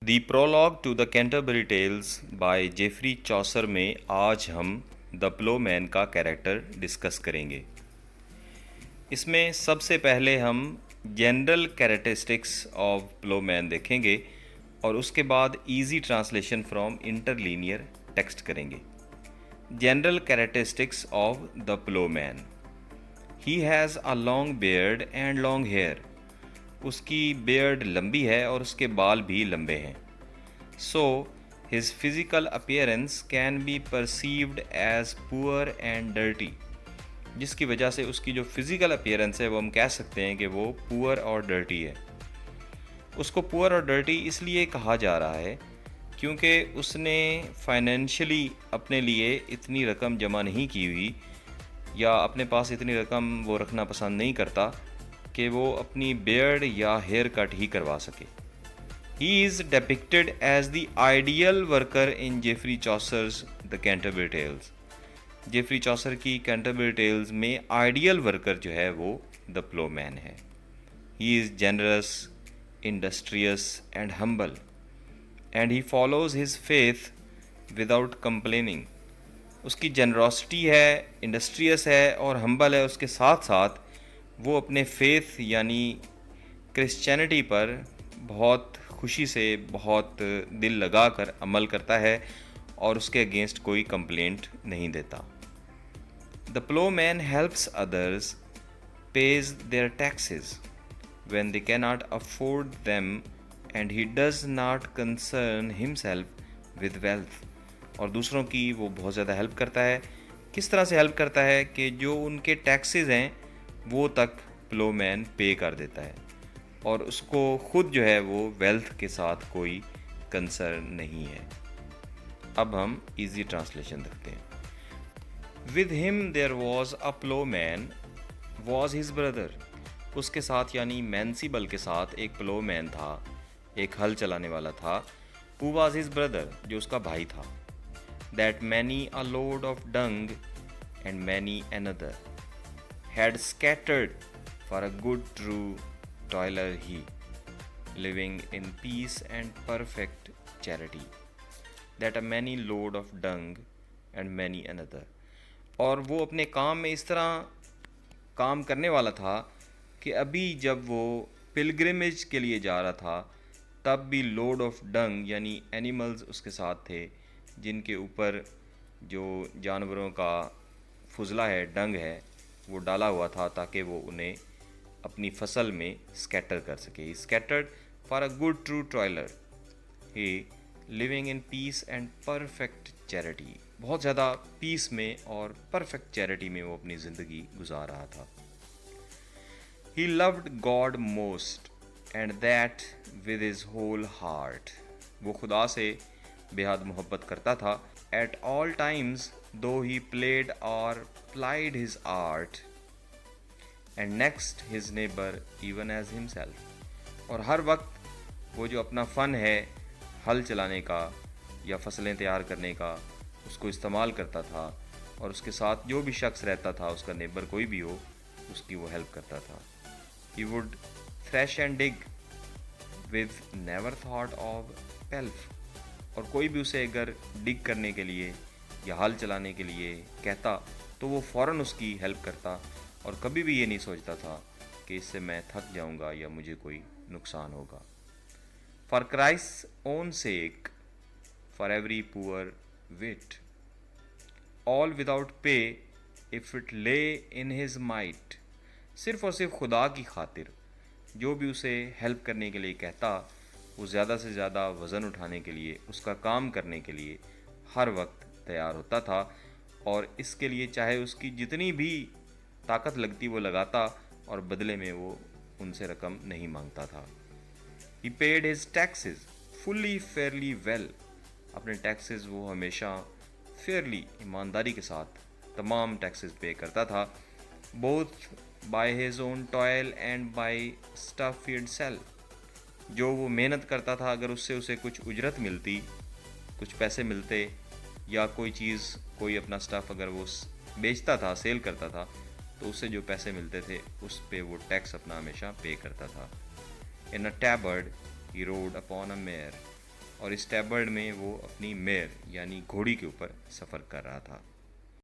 The prologue to the Canterbury Tales by Geoffrey Chaucer में आज हम द प्लोमैन का कैरेक्टर डिस्कस करेंगे। इसमें सबसे पहले हम जनरल कैरेक्टरिस्टिक्स ऑफ प्लोमैन देखेंगे और उसके बाद easy translation from interlinear text करेंगे। General characteristics of the ploughman. He has a long beard and long hair. उसकी बियर्ड लंबी है और उसके बाल भी लंबे हैं। So his physical appearance can be perceived as poor and dirty. जिसकी वजह से उसकी जो फिजिकल अपीयरेंस है वो हम कह सकते हैं कि वो पुअर और डर्टी है। उसको पुअर और डर्टी इसलिए कहा जा रहा है क्योंकि उसने फाइनेंशियली अपने लिए इतनी रकम जमा नहीं की हुई या अपने पास इतनी रकम वो रखना पसंद नहीं करता कि वो अपनी बियर्ड या हेयर कट ही करवा सके। He is depicted as the ideal worker in Geoffrey Chaucer's the Canterbury Tales. Geoffrey Chaucer की कैंटरबरी टेल्स में आइडियल वर्कर जो है वो द प्लोमैन है। He is generous, industrious and humble and he follows his faith without complaining. उसकी generosity है, industrious है और हम्बल है। उसके साथ साथ वो अपने फेथ यानी क्रिश्चियनिटी पर बहुत खुशी से, बहुत दिल लगा कर अमल करता है और उसके अगेंस्ट कोई कंप्लेंट नहीं देता। The Plowman helps others, page their taxes when they cannot afford them and he does not concern himself with wealth। और दूसरों की वो बहुत ज़्यादा हेल्प करता है। किस तरह से हेल्प करता है कि जो उनके टैक्सेस हैं वो तक प्लोमैन पे कर देता है और उसको खुद जो है वो वेल्थ के साथ कोई कंसर्न नहीं है। अब हम इजी ट्रांसलेशन देखते हैं। With him there was a ploughman was his brother. उसके साथ यानी मैंसिबल के साथ एक प्लोमैन था, एक हल चलाने वाला था। हु वॉज हिज ब्रदर, जो उसका भाई था। That many a load of Dang and many another had scattered for a good true toiler he, living in peace and perfect charity, that a many load of dung and many another। और वो अपने काम में इस तरह काम करने वाला था कि अभी जब वो पिलग्रिमेज के लिए जा रहा था तब भी लोड ऑफ डंग यानी एनिमल्स उसके साथ थे, जिनके ऊपर जो जानवरों का फुजला है, डंग है, वो डाला हुआ था ताकि वो उन्हें अपनी फसल में स्कैटर कर सके। He scattered for a good true toiler he living in peace and perfect charity. बहुत ज़्यादा पीस में और परफेक्ट चैरिटी में वो अपनी ज़िंदगी गुजार रहा था। He loved God most and that with his whole heart. वो खुदा से बेहद मोहब्बत करता था। एट ऑल टाइम्स दो ही प्लेड और plied his art and next his neighbor even as himself। और हर वक्त वो जो अपना फ़न है हल चलाने का या फसलें तैयार करने का, उसको इस्तेमाल करता था और उसके साथ जो भी शख्स रहता था, उसका नेबर कोई भी हो, उसकी वो हेल्प करता था। he would thresh and dig with never thought of pelf। और कोई भी उसे अगर डिग करने के लिए या हल चलाने के लिए कहता तो वो फ़ौरन उसकी हेल्प करता और कभी भी ये नहीं सोचता था कि इससे मैं थक जाऊंगा या मुझे कोई नुकसान होगा। For Christ own sake, for every poor wight, all without pay if it lay in his might. सिर्फ़ और सिर्फ खुदा की खातिर जो भी उसे हेल्प करने के लिए कहता, वो ज़्यादा से ज़्यादा वज़न उठाने के लिए, उसका काम करने के लिए हर वक्त तैयार होता था और इसके लिए चाहे उसकी जितनी भी ताकत लगती वो लगाता और बदले में वो उनसे रकम नहीं मांगता था। He paid his taxes fully fairly well. अपने टैक्सेस वो हमेशा फेयरली, ईमानदारी के साथ तमाम टैक्सेस पे करता था। Both by his own toil and by stuff it sell. जो वो मेहनत करता था, अगर उससे उसे कुछ उजरत मिलती, कुछ पैसे मिलते या कोई चीज़, कोई अपना स्टफ़ अगर वो बेचता था, सेल करता था, तो उससे जो पैसे मिलते थे उस पे वो टैक्स अपना हमेशा पे करता था। इन अ टैबर्ड ही रोड अपॉन अ मेयर। और इस टैबर्ड में वो अपनी मेयर यानी घोड़ी के ऊपर सफ़र कर रहा था।